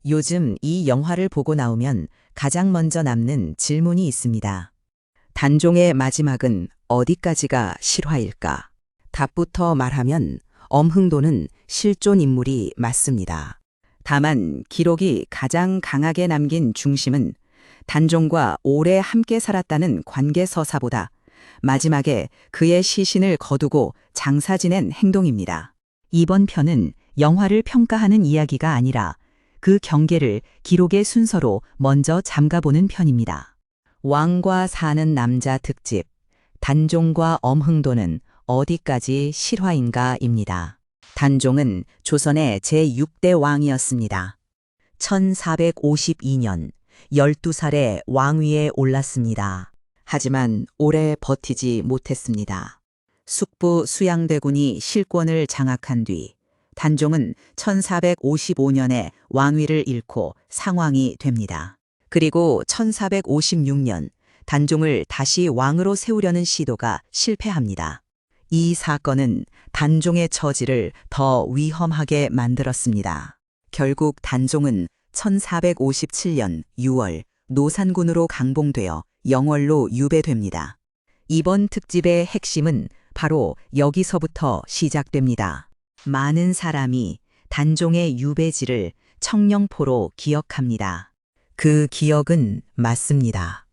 요즘 이 영화를 보고 나오면 가장 먼저 남는 질문이 있습니다. 단종의 마지막은 어디까지가 실화일까? 답부터 말하면 엄흥도는 실존 인물이 맞습니다. 다만 기록이 가장 강하게 남긴 중심은 단종과 오래 함께 살았다는 관계서사보다 마지막에 그의 시신을 거두고 장사 지낸 행동입니다. 이번 편은 영화를 평가하는 이야기가 아니라 그 경계를 기록의 순서로 먼저 잠가보는 편입니다. 왕과 사는 남자 특집, 단종과 엄흥도는 어디까지 실화인가입니다. 단종은 조선의 제6대 왕이었습니다. 1452년 12살에 왕위에 올랐습니다. 하지만 오래 버티지 못했습니다. 숙부 수양대군이 실권을 장악한 뒤 단종은 1455년에 왕위를 잃고 상왕이 됩니다. 그리고 1456년 단종을 다시 왕으로 세우려는 시도가 실패합니다. 이 사건은 단종의 처지를 더 위험하게 만들었습니다. 결국 단종은 1457년 6월 노산군으로 강봉되어 영월로 유배됩니다. 이번 특집의 핵심은 바로 여기서부터 시작됩니다. 많은 사람이 단종의 유배지를 청령포로 기억합니다. 그 기억은 맞습니다.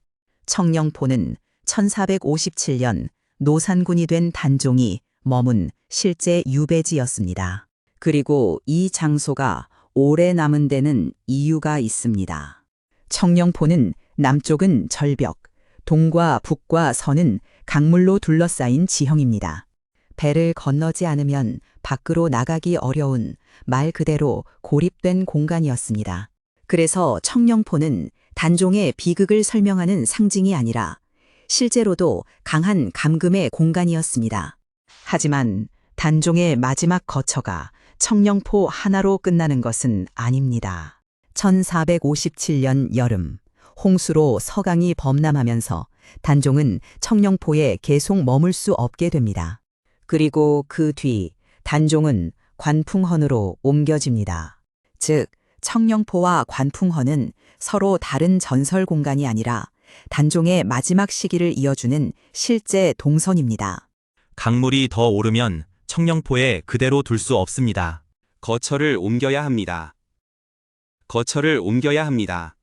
청령포는 1457년 노산군이 된 단종이 머문 실제 유배지였습니다. 그리고 이 장소가 오래 남은 데는 이유가 있습니다. 청령포는 남쪽은 절벽, 동과 북과 서는 강물로 둘러싸인 지형입니다. 배를 건너지 않으면 밖으로 나가기 어려운 말 그대로 고립된 공간이었습니다. 그래서 청령포는 단종의 비극을 설명하는 상징이 아니라 실제로도 강한 감금의 공간이었습니다. 하지만 단종의 마지막 거처가 청령포 하나로 끝나는 것은 아닙니다. 1457년 여름, 홍수로 서강이 범람하면서 단종은 청령포에 계속 머물 수 없게 됩니다. 그리고 그 뒤 단종은 관풍헌으로 옮겨집니다. 즉, 청령포와 관풍헌은 서로 다른 전설 공간이 아니라 단종의 마지막 시기를 이어주는 실제 동선입니다. 강물이 더 오르면 청령포에 그대로 둘 수 없습니다. 거처를 옮겨야 합니다. 거처를 옮겨야 합니다.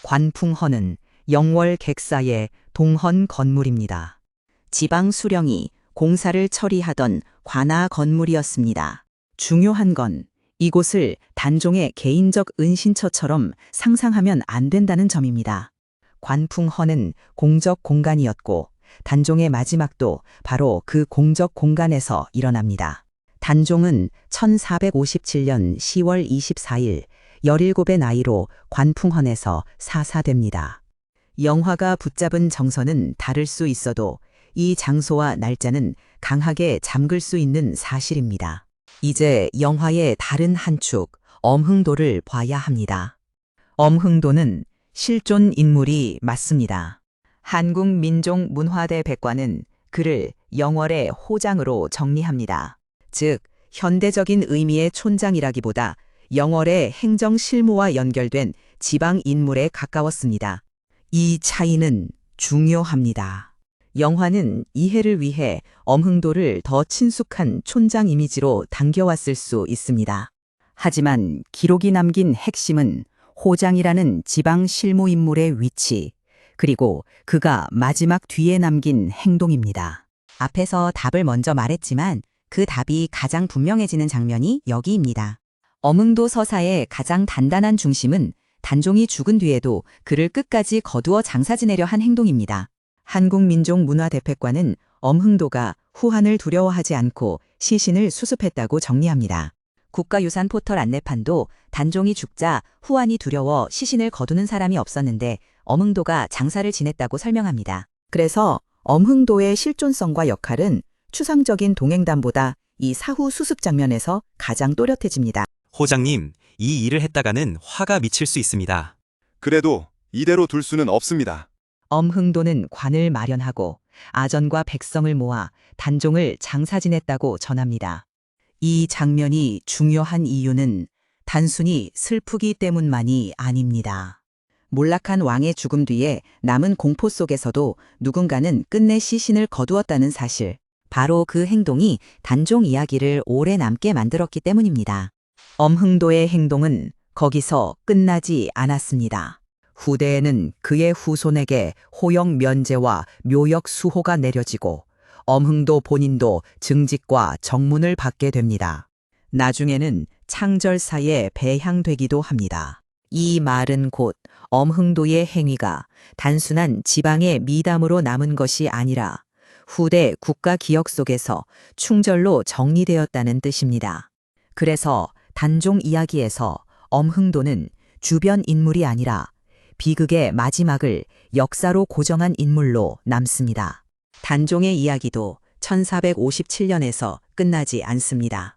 관풍헌은 영월 객사의 동헌 건물입니다. 지방 수령이 공사를 처리하던 관아 건물이었습니다. 중요한 건 이곳을 단종의 개인적 은신처처럼 상상하면 안 된다는 점입니다. 관풍헌은 공적 공간이었고 단종의 마지막도 바로 그 공적 공간에서 일어납니다. 단종은 1457년 10월 24일 17의 나이로 관풍헌에서 사사됩니다. 영화가 붙잡은 정서는 다를 수 있어도 이 장소와 날짜는 강하게 잠글 수 있는 사실입니다. 이제 영화의 다른 한 축, 엄흥도를 봐야 합니다. 엄흥도는 실존 인물이 맞습니다. 한국민족문화대백과는 그를 영월의 호장으로 정리합니다. 즉, 현대적인 의미의 촌장이라기보다 영월의 행정실무와 연결된 지방 인물에 가까웠습니다. 이 차이는 중요합니다. 영화는 이해를 위해 엄흥도를 더 친숙한 촌장 이미지로 당겨왔을 수 있습니다. 하지만 기록이 남긴 핵심은 호장이라는 지방 실무 인물의 위치, 그리고 그가 마지막 뒤에 남긴 행동입니다. 앞에서 답을 먼저 말했지만 그 답이 가장 분명해지는 장면이 여기입니다. 엄흥도 서사의 가장 단단한 중심은 단종이 죽은 뒤에도 그를 끝까지 거두어 장사 지내려 한 행동입니다. 한국민족문화대백과는 엄흥도가 후한을 두려워하지 않고 시신을 수습했다고 정리합니다. 국가유산 포털 안내판도 단종이 죽자 후한이 두려워 시신을 거두는 사람이 없었는데 엄흥도가 장사를 지냈다고 설명합니다. 그래서 엄흥도의 실존성과 역할은 추상적인 동행담보다 이 사후 수습 장면에서 가장 또렷해집니다. 호장님, 이 일을 했다가는 화가 미칠 수 있습니다. 그래도 이대로 둘 수는 없습니다. 엄흥도는 관을 마련하고 아전과 백성을 모아 단종을 장사 지냈다고 전합니다. 이 장면이 중요한 이유는 단순히 슬프기 때문만이 아닙니다. 몰락한 왕의 죽음 뒤에 남은 공포 속에서도 누군가는 끝내 시신을 거두었다는 사실. 바로 그 행동이 단종 이야기를 오래 남게 만들었기 때문입니다. 엄흥도의 행동은 거기서 끝나지 않았습니다. 후대에는 그의 후손에게 호영 면제와 묘역 수호가 내려지고 엄흥도 본인도 증직과 정문을 받게 됩니다. 나중에는 창절사에 배향되기도 합니다. 이 말은 곧 엄흥도의 행위가 단순한 지방의 미담으로 남은 것이 아니라 후대 국가 기억 속에서 충절로 정리되었다는 뜻입니다. 그래서 단종 이야기에서 엄흥도는 주변 인물이 아니라 비극의 마지막을 역사로 고정한 인물로 남습니다. 단종의 이야기도 1457년에서 끝나지 않습니다.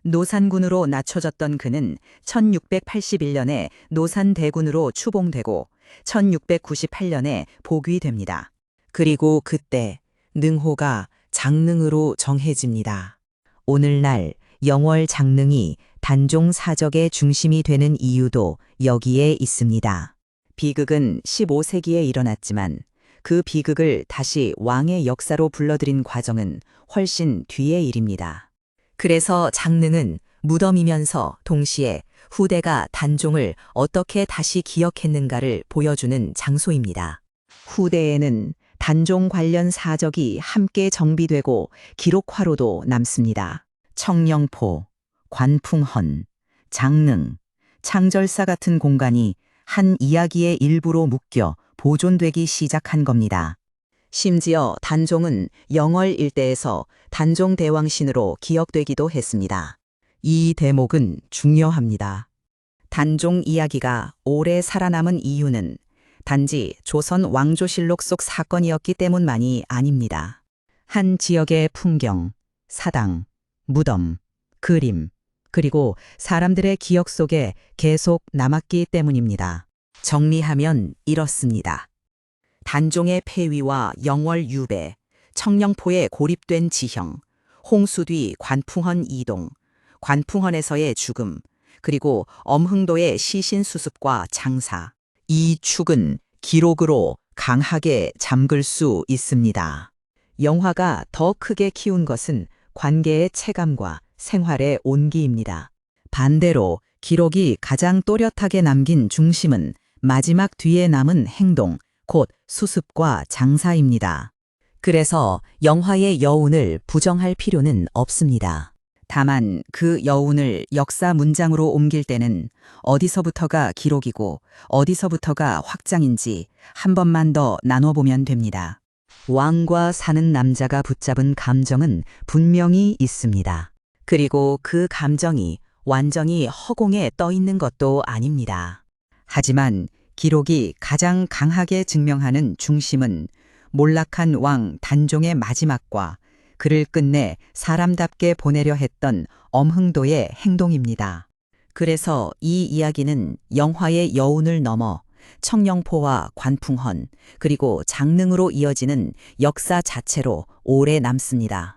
노산군으로 낮춰졌던 그는 1681년에 노산대군으로 추봉되고 1698년에 복위됩니다. 그리고 그때 능호가 장능으로 정해집니다. 오늘날 영월 장능이 단종 사적의 중심이 되는 이유도 여기에 있습니다. 비극은 15세기에 일어났지만 그 비극을 다시 왕의 역사로 불러들인 과정은 훨씬 뒤의 일입니다. 그래서 장능은 무덤이면서 동시에 후대가 단종을 어떻게 다시 기억했는가를 보여주는 장소입니다. 후대에는 단종 관련 사적이 함께 정비되고 기록화로도 남습니다. 청령포, 관풍헌, 장능, 창절사 같은 공간이 한 이야기의 일부로 묶여 보존되기 시작한 겁니다. 심지어 단종은 영월 일대에서 단종대왕신으로 기억되기도 했습니다. 이 대목은 중요합니다. 단종 이야기가 오래 살아남은 이유는 단지 조선 왕조실록 속 사건이었기 때문만이 아닙니다. 한 지역의 풍경, 사당, 무덤, 그림, 그리고 사람들의 기억 속에 계속 남았기 때문입니다. 정리하면 이렇습니다. 단종의 폐위와 영월 유배, 청령포에 고립된 지형, 홍수 뒤 관풍헌 이동, 관풍헌에서의 죽음, 그리고 엄흥도의 시신 수습과 장사. 이 축은 기록으로 강하게 잠글 수 있습니다. 영화가 더 크게 키운 것은 관계의 체감과 생활의 온기입니다. 반대로 기록이 가장 또렷하게 남긴 중심은 마지막 뒤에 남은 행동, 곧 수습과 장사입니다. 그래서 영화의 여운을 부정할 필요는 없습니다. 다만 그 여운을 역사 문장으로 옮길 때는 어디서부터가 기록이고 어디서부터가 확장인지 한 번만 더 나눠보면 됩니다. 왕과 사는 남자가 붙잡은 감정은 분명히 있습니다. 그리고 그 감정이 완전히 허공에 떠 있는 것도 아닙니다. 하지만 기록이 가장 강하게 증명하는 중심은 몰락한 왕 단종의 마지막과 그를 끝내 사람답게 보내려 했던 엄흥도의 행동입니다. 그래서 이 이야기는 영화의 여운을 넘어 청령포와 관풍헌, 그리고 장능으로 이어지는 역사 자체로 오래 남습니다.